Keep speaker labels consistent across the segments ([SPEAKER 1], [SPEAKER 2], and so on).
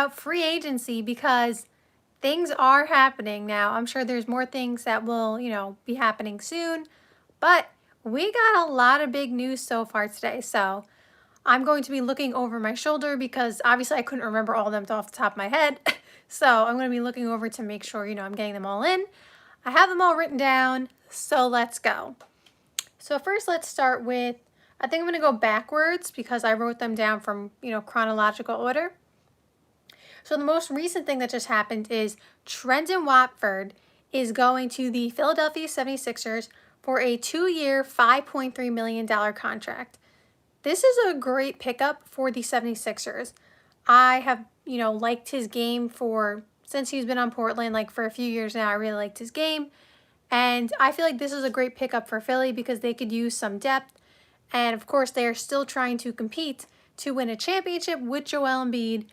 [SPEAKER 1] about free agency because things are happening now. I'm sure there's more things that will, be happening soon, but we got a lot of big news so far today. So I'm going to be looking over my shoulder because obviously I couldn't remember all of them off the top of my head. So I'm going to be looking over to make sure, I'm getting them all in. I have them all written down, so let's go. So first let's start with, I think I'm going to go backwards because I wrote them down from, chronological order. So the most recent thing that just happened is Trendon Watford is going to the Philadelphia 76ers for a 2-year, $5.3 million contract. This is a great pickup for the 76ers. I have, liked his game since he's been on Portland, like for a few years now. I really liked his game. And I feel like this is a great pickup for Philly because they could use some depth. And of course, they are still trying to compete to win a championship with Joel Embiid,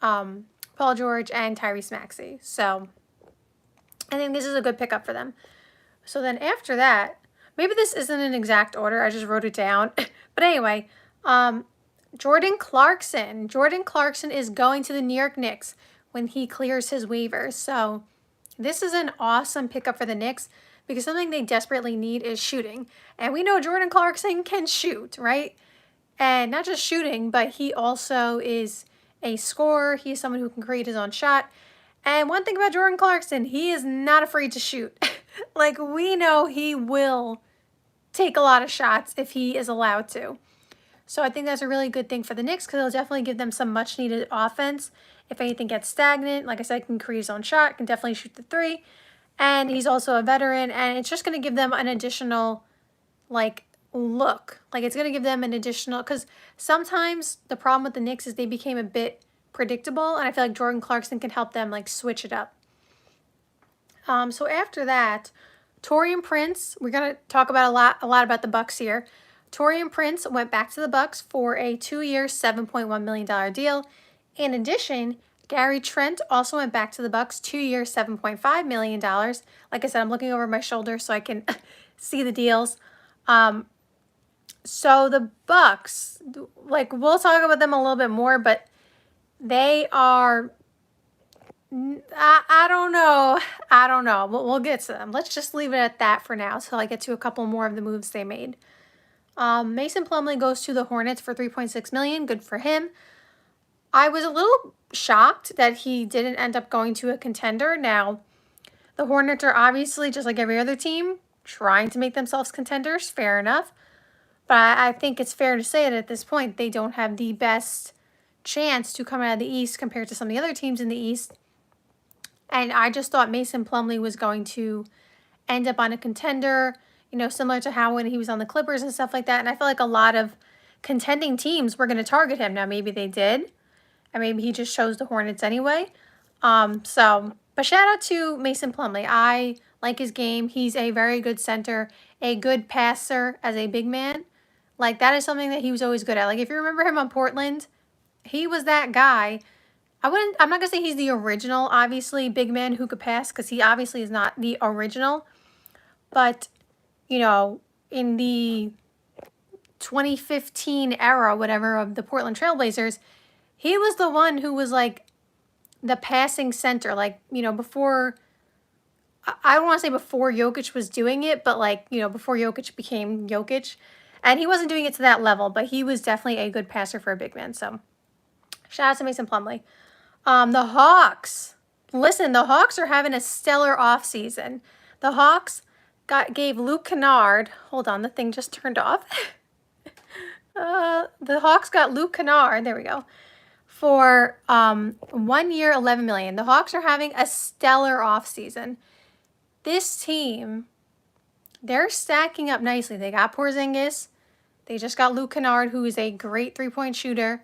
[SPEAKER 1] Paul George, and Tyrese Maxey. So I think this is a good pickup for them. So then after that, maybe this isn't an exact order. I just wrote it down. But anyway, Jordan Clarkson. Jordan Clarkson is going to the New York Knicks when he clears his waivers. So this is an awesome pickup for the Knicks because something they desperately need is shooting. And we know Jordan Clarkson can shoot, right? And not just shooting, but he also is a scorer. He is someone who can create his own shot. And one thing about Jordan Clarkson, he is not afraid to shoot. Like, we know he will take a lot of shots if he is allowed to. So I think that's a really good thing for the Knicks because it'll definitely give them some much needed offense. If anything gets stagnant, like I said, can create his own shot, can definitely shoot the three. And he's also a veteran, and it's just going to give them an additional, look. Like, it's going to give them an additional, because sometimes the problem with the Knicks is they became a bit predictable, and I feel like Jordan Clarkson can help them, switch it up. So after that, Taurean Prince, we're going to talk about a lot about the Bucks here. Taurean Prince went back to the Bucks for a 2-year, $7.1 million deal. In addition, Gary Trent also went back to the Bucks, 2-year, $7.5 million. Like I said, I'm looking over my shoulder so I can see the deals. So the Bucks, we'll talk about them a little bit more, but they are, I don't know. We'll get to them. Let's just leave it at that for now until I get to a couple more of the moves they made. Mason Plumlee goes to the Hornets for $3.6 million. Good for him. I was a little shocked that he didn't end up going to a contender. Now, the Hornets are obviously, just like every other team, trying to make themselves contenders. Fair enough. But I think it's fair to say that at this point, they don't have the best chance to come out of the East compared to some of the other teams in the East. And I just thought Mason Plumlee was going to end up on a contender, similar to how when he was on the Clippers and stuff like that. And I feel like a lot of contending teams were going to target him. Now, maybe they did. And maybe he just chose the Hornets anyway. But shout out to Mason Plumlee. I like his game. He's a very good center, a good passer as a big man. That is something that he was always good at. If you remember him on Portland, he was that guy. I'm not going to say he's the original, obviously, big man who could pass, because he obviously is not the original. But, in the 2015 era, whatever, of the Portland Trailblazers, he was the one who was, the passing center. Before, I don't want to say before Jokic was doing it, but, before Jokic became Jokic. And he wasn't doing it to that level, but he was definitely a good passer for a big man. So, shout out to Mason Plumlee. The Hawks. Listen, the Hawks are having a stellar offseason. The Hawks gave Luke Kennard. Hold on, the thing just turned off. The Hawks got Luke Kennard. There we go. For 1 year, $11 million. The Hawks are having a stellar offseason. This team, they're stacking up nicely. They got Porzingis. They just got Luke Kennard, who is a great three-point shooter.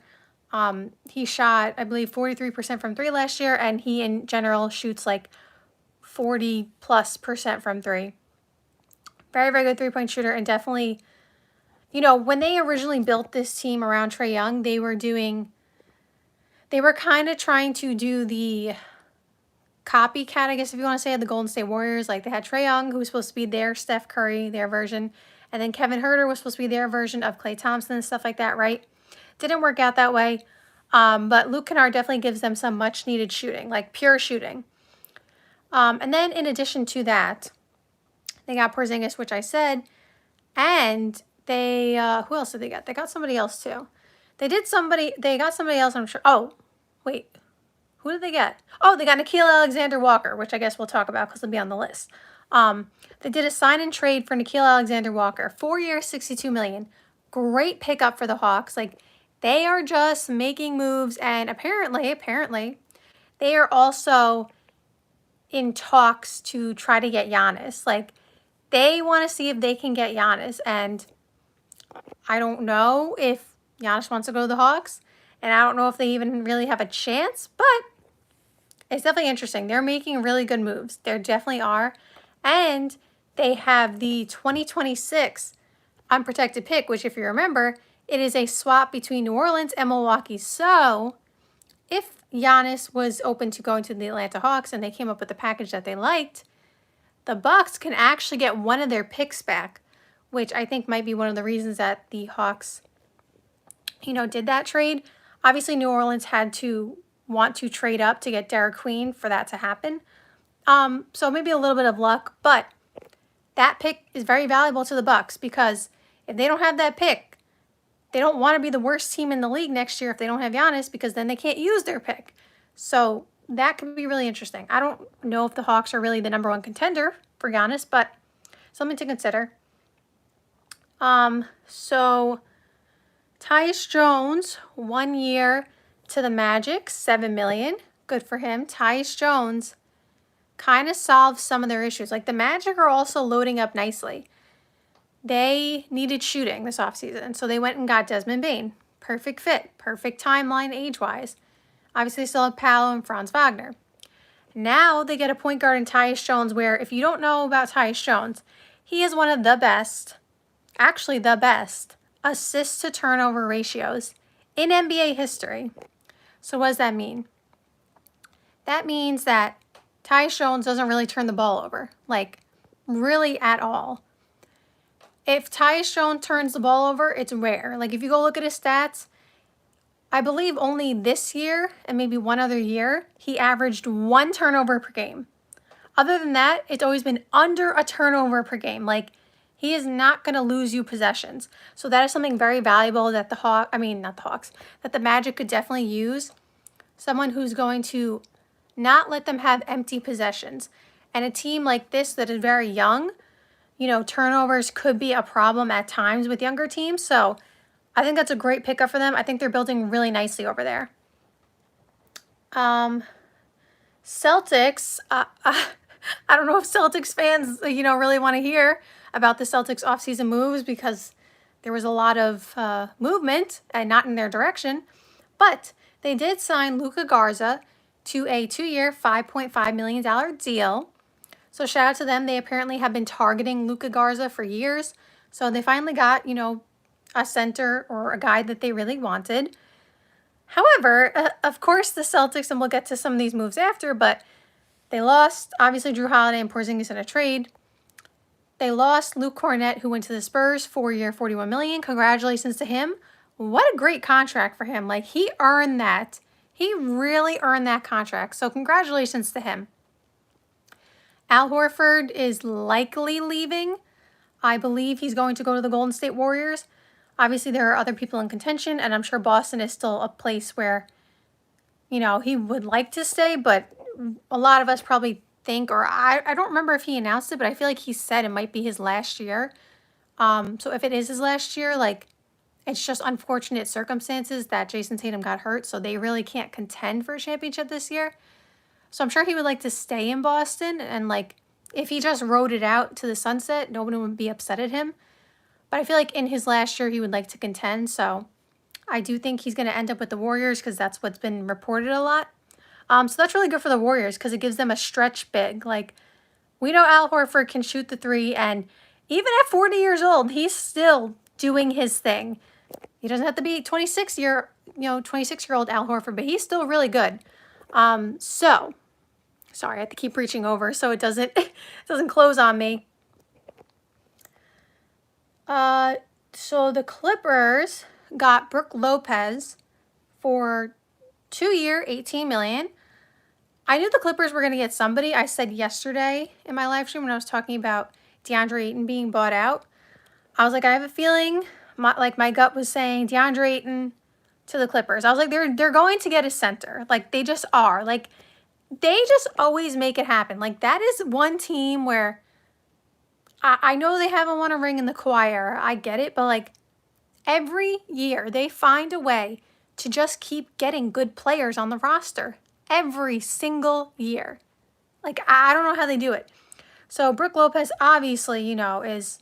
[SPEAKER 1] He shot, I believe, 43% from three last year, and he, in general, shoots 40+% from three. Very, very good three-point shooter, and definitely, when they originally built this team around Trae Young, they were kind of trying to do the copycat, I guess if you want to say, of the Golden State Warriors. They had Trae Young, who was supposed to be their Steph Curry, their version, and then Kevin Huerter was supposed to be their version of Klay Thompson and stuff like that, right? Didn't work out that way. But Luke Kennard definitely gives them some much needed shooting, like pure shooting. And then in addition to that, they got Porzingis, which I said, and they, who else did they get? They got somebody else too. They got somebody else, I'm sure. Oh, wait, who did they get? Oh, they got Nickeil Alexander-Walker, which I guess we'll talk about because he'll be on the list. They did a sign and trade for Nickeil Alexander-Walker, 4 years, $62 million. Great pickup for the Hawks. Like, they are just making moves, and apparently, they are also in talks to try to get Giannis. Like, they want to see if they can get Giannis, and I don't know if Giannis wants to go to the Hawks, and I don't know if they even really have a chance, but it's definitely interesting. They're making really good moves. They definitely are. And they have the 2026 unprotected pick, which if you remember, it is a swap between New Orleans and Milwaukee. So if Giannis was open to going to the Atlanta Hawks and they came up with a package that they liked, the Bucks can actually get one of their picks back, which I think might be one of the reasons that the Hawks, did that trade. Obviously, New Orleans had to want to trade up to get Derek Queen for that to happen. So maybe a little bit of luck, but that pick is very valuable to the Bucks because if they don't have that pick, they don't want to be the worst team in the league next year if they don't have Giannis, because then they can't use their pick. So that could be really interesting. I don't know if the Hawks are really the number one contender for Giannis, but something to consider. So Tyus Jones, 1 year to the Magic, $7 million. Good for him. Tyus Jones kind of solves some of their issues. Like, the Magic are also loading up nicely. They needed shooting this offseason, so they went and got Desmond Bane. Perfect fit, perfect timeline age-wise. Obviously, they still have Paolo and Franz Wagner. Now they get a point guard in Tyus Jones, where if you don't know about Tyus Jones, he is one of the best, actually the best, assist to turnover ratios in NBA history. So what does that mean? That means that Tyus Jones doesn't really turn the ball over, like, really at all. If Tyus Jones turns the ball over, it's rare. Like, if you go look at his stats, I believe only this year and maybe one other year, he averaged 1 turnover per game. Other than that, it's always been under a turnover per game. Like, he is not going to lose you possessions. So that is something very valuable that that the Magic could definitely use. Someone who's going to not let them have empty possessions. And a team like this that is very young, turnovers could be a problem at times with younger teams. So I think that's a great pickup for them. I think they're building really nicely over there. Celtics, I don't know if Celtics fans, really want to hear about the Celtics offseason moves because there was a lot of movement and not in their direction. But they did sign Luka Garza to a 2-year, $5.5 million deal. So shout out to them. They apparently have been targeting Luka Garza for years. So they finally got, a center or a guy that they really wanted. However, of course, the Celtics, and we'll get to some of these moves after, but they lost, obviously, Drew Holiday and Porzingis in a trade. They lost Luke Cornett, who went to the Spurs, 4-year, $41 million. Congratulations to him. What a great contract for him. Like, he earned that. He really earned that contract. So congratulations to him. Al Horford is likely leaving. I believe he's going to go to the Golden State Warriors. Obviously, there are other people in contention, and I'm sure Boston is still a place where, he would like to stay, but a lot of us probably think, or I don't remember if he announced it, but I feel like he said it might be his last year. So if it is his last year, like, it's just unfortunate circumstances that Jason Tatum got hurt, so they really can't contend for a championship this year. So I'm sure he would like to stay in Boston, and, like, if he just rode it out to the sunset, nobody would be upset at him. But I feel like in his last year, he would like to contend, so I do think he's going to end up with the Warriors because that's what's been reported a lot. So that's really good for the Warriors because it gives them a stretch big. Like, we know Al Horford can shoot the 3, and even at 40 years old, he's still doing his thing. He doesn't have to be 26-year-old Al Horford, but he's still really good. So, sorry, I have to keep reaching over so it doesn't close on me. So the Clippers got Brook Lopez for 2-year, $18 million. I knew the Clippers were going to get somebody. I said yesterday in my live stream when I was talking about DeAndre Ayton being bought out, I was like, I have a feeling, my gut was saying DeAndre Ayton to the Clippers. I was like, they're going to get a center. Like, they just are. Like, they just always make it happen. Like, that is one team where I know they haven't won a ring in the Kawhi era. I get it. But, like, every year they find a way to just keep getting good players on the roster. Every single year. Like, I don't know how they do it. So, Brook Lopez, obviously, you know, is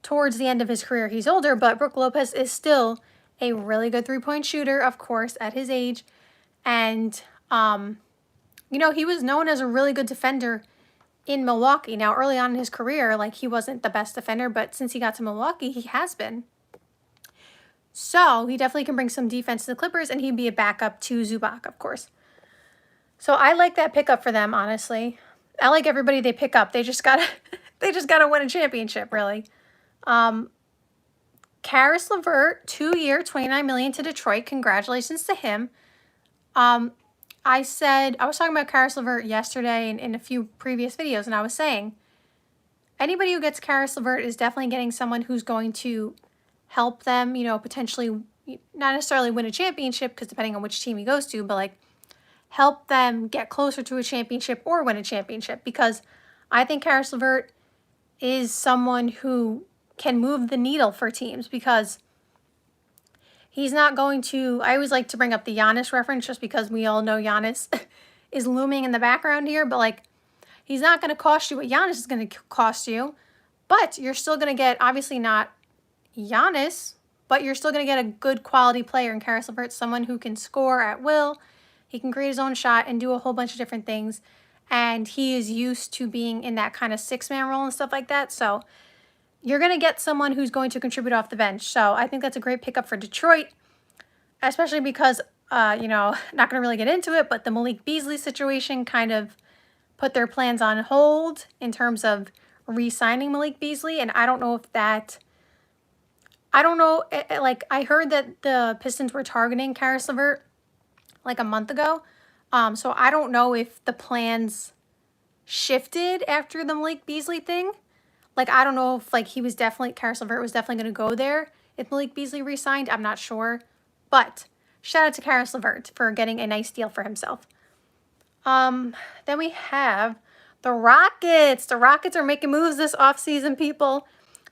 [SPEAKER 1] towards the end of his career. He's older, but Brook Lopez is still a really good three-point shooter, of course, at his age. And, you know, he was known as a really good defender in Milwaukee. Now, early on in his career, like, he wasn't the best defender, but since he got to Milwaukee, he has been. So, he definitely can bring some defense to the Clippers, and he'd be a backup to Zubac, of course. So, I like that pickup for them, honestly. I like everybody they pick up. They just gotta win a championship, really. Caris LeVert, 2-year, $29 million to Detroit. Congratulations to him. I was talking about Caris LeVert yesterday in a few previous videos, and I was saying, anybody who gets Caris LeVert is definitely getting someone who's going to help them, you know, potentially not necessarily win a championship, because depending on which team he goes to, but like help them get closer to a championship or win a championship, because I think Caris LeVert is someone who can move the needle for teams, because he's not going to, I always like to bring up the Giannis reference just because we all know Giannis is looming in the background here, but like, he's not going to cost you what Giannis is going to cost you, but you're still going to get, obviously not Giannis, but you're still going to get a good quality player in Caris LeVert, someone who can score at will, he can create his own shot and do a whole bunch of different things, and he is used to being in that kind of six-man role and stuff like that, so you're going to get someone who's going to contribute off the bench. So I think that's a great pickup for Detroit, especially because, you know, not going to really get into it, but the Malik Beasley situation kind of put their plans on hold in terms of re-signing Malik Beasley. And I don't know if that, I don't know, like I heard that the Pistons were targeting Caris LeVert like a month ago. So I don't know if the plans shifted after the Malik Beasley thing. Like, I don't know if, like, Caris LeVert was definitely going to go there if Malik Beasley re-signed. I'm not sure. But shout out to Caris LeVert for getting a nice deal for himself. Then we have the Rockets. The Rockets are making moves this offseason, people.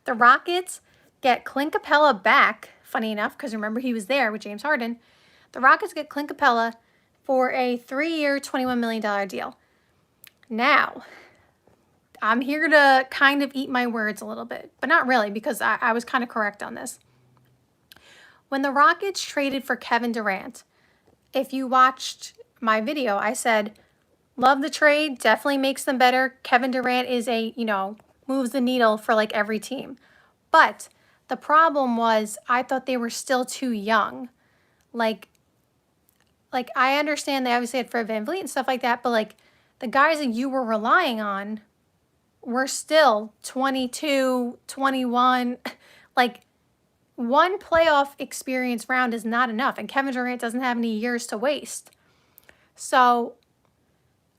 [SPEAKER 1] The Rockets get Clint Capella back, funny enough, because remember he was there with James Harden. The Rockets get Clint Capella for a 3-year, $21 million deal. Now, I'm here to kind of eat my words a little bit, but not really, because I was kind of correct on this. When the Rockets traded for Kevin Durant, if you watched my video, I said, love the trade, definitely makes them better. Kevin Durant is moves the needle for like every team. But the problem was, I thought they were still too young. Like I understand they obviously had Fred VanVleet and stuff like that, but like the guys that you were relying on were still 22, 21. Like, one playoff experience round is not enough, and Kevin Durant doesn't have any years to waste. So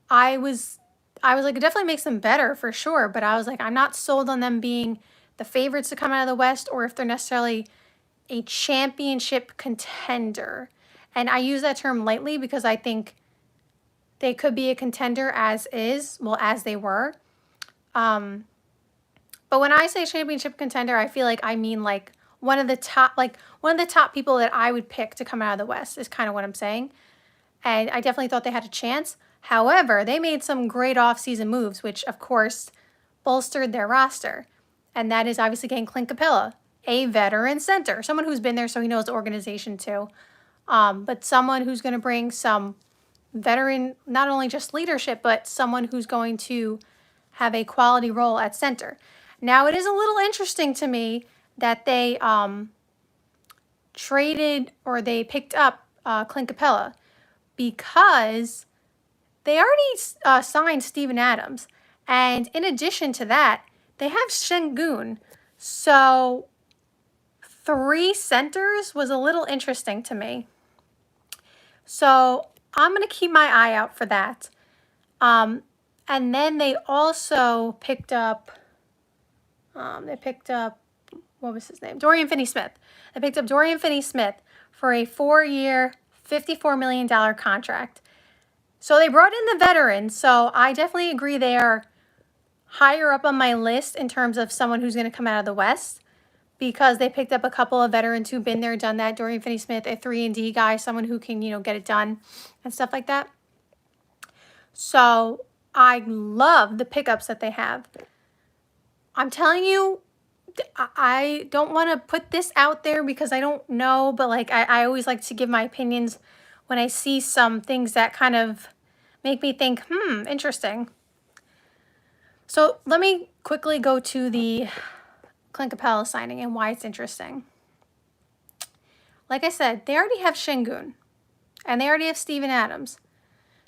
[SPEAKER 1] I was like, it definitely makes them better for sure, but I was like, I'm not sold on them being the favorites to come out of the West, or if they're necessarily a championship contender. And I use that term lightly because I think they could be a contender as they were. But when I say championship contender, I feel like I mean like one of the top people that I would pick to come out of the West is kind of what I'm saying. And I definitely thought they had a chance. However, they made some great offseason moves, which of course bolstered their roster. And that is obviously getting Clint Capella, a veteran center, someone who's been there so he knows the organization too. But someone who's going to bring some veteran, not only just leadership, but someone who's going to have a quality role at center. Now, it is a little interesting to me that they picked up Clint Capella, because they already signed Steven Adams. And in addition to that, they have Şengün. So 3 centers was a little interesting to me. So I'm going to keep my eye out for that. And then they also picked up, what was his name? Dorian Finney-Smith. They picked up Dorian Finney-Smith for a 4-year, $54 million contract. So they brought in the veterans. So I definitely agree they are higher up on my list in terms of someone who's going to come out of the West, because they picked up a couple of veterans who've been there, done that. Dorian Finney-Smith, a 3-and-D guy, someone who can, get it done and stuff like that. So I love the pickups that they have. I'm telling you, I don't want to put this out there because I don't know, but like I always like to give my opinions when I see some things that kind of make me think, interesting. So let me quickly go to the Clint Capella signing and why it's interesting. Like I said, they already have Şengün and they already have Steven Adams.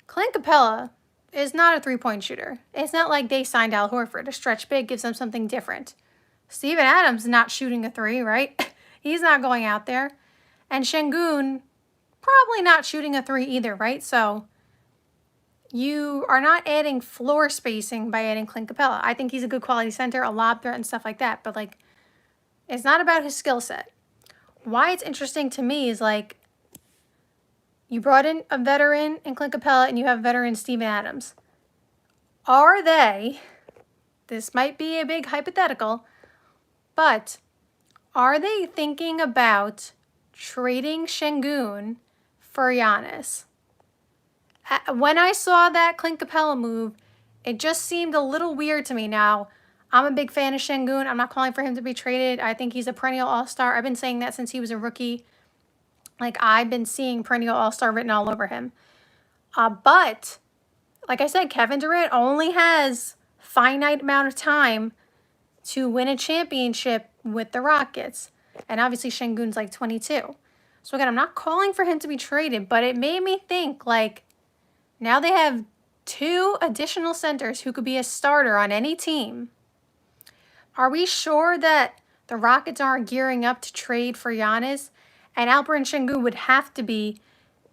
[SPEAKER 1] Clint Capella is not a three-point shooter. It's not like they signed Al Horford. A stretch big gives them something different. Steven Adams is not shooting a three, right? He's not going out there. And Şengün probably not shooting a three either, right? So you are not adding floor spacing by adding Clint Capella. I think he's a good quality center, a lob threat and stuff like that. But like, it's not about his skill set. Why it's interesting to me is like, you brought in a veteran in Clint Capella and you have a veteran Steven Adams. Are they, this might be a big hypothetical, but are they thinking about trading Şengün for Giannis? When I saw that Clint Capella move, it just seemed a little weird to me. Now, I'm a big fan of Şengün. I'm not calling for him to be traded. I think he's a perennial all-star. I've been saying that since he was a rookie. Like, I've been seeing perennial all-star written all over him. But, like I said, Kevin Durant only has finite amount of time to win a championship with the Rockets. And obviously, Şengün's like 22. So again, I'm not calling for him to be traded, but it made me think, like, now they have 2 additional centers who could be a starter on any team. Are we sure that the Rockets aren't gearing up to trade for Giannis? And Alperen Şengün would have to be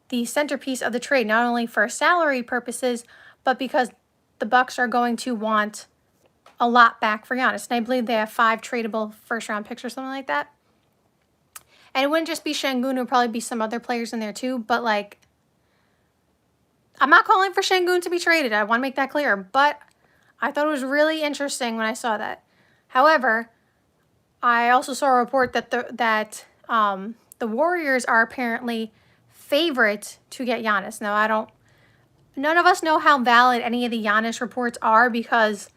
[SPEAKER 1] the centerpiece of the trade, not only for salary purposes, but because the Bucks are going to want a lot back for Giannis. And I believe they have 5 tradable first-round picks or something like that. And it wouldn't just be Şengün, it would probably be some other players in there too. But like, I'm not calling for Şengün to be traded. I want to make that clear. But I thought it was really interesting when I saw that. However, I also saw a report that the Warriors are apparently favorite to get Giannis. Now, none of us know how valid any of the Giannis reports are because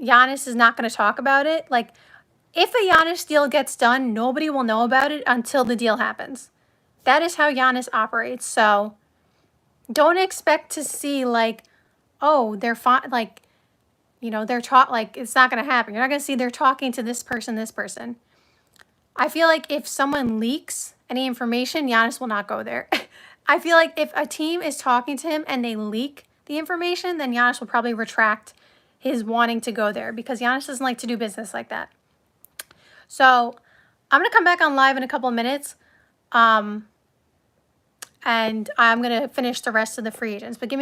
[SPEAKER 1] Giannis is not going to talk about it. Like, if a Giannis deal gets done, nobody will know about it until the deal happens. That is how Giannis operates. So don't expect to see like, oh, they're fine. Like, they're like, it's not going to happen. You're not going to see they're talking to this person. I feel like if someone leaks any information, Giannis will not go there. I feel like if a team is talking to him and they leak the information, then Giannis will probably retract his wanting to go there because Giannis doesn't like to do business like that. So I'm going to come back on live in a couple of minutes. And I'm going to finish the rest of the free agents. But give me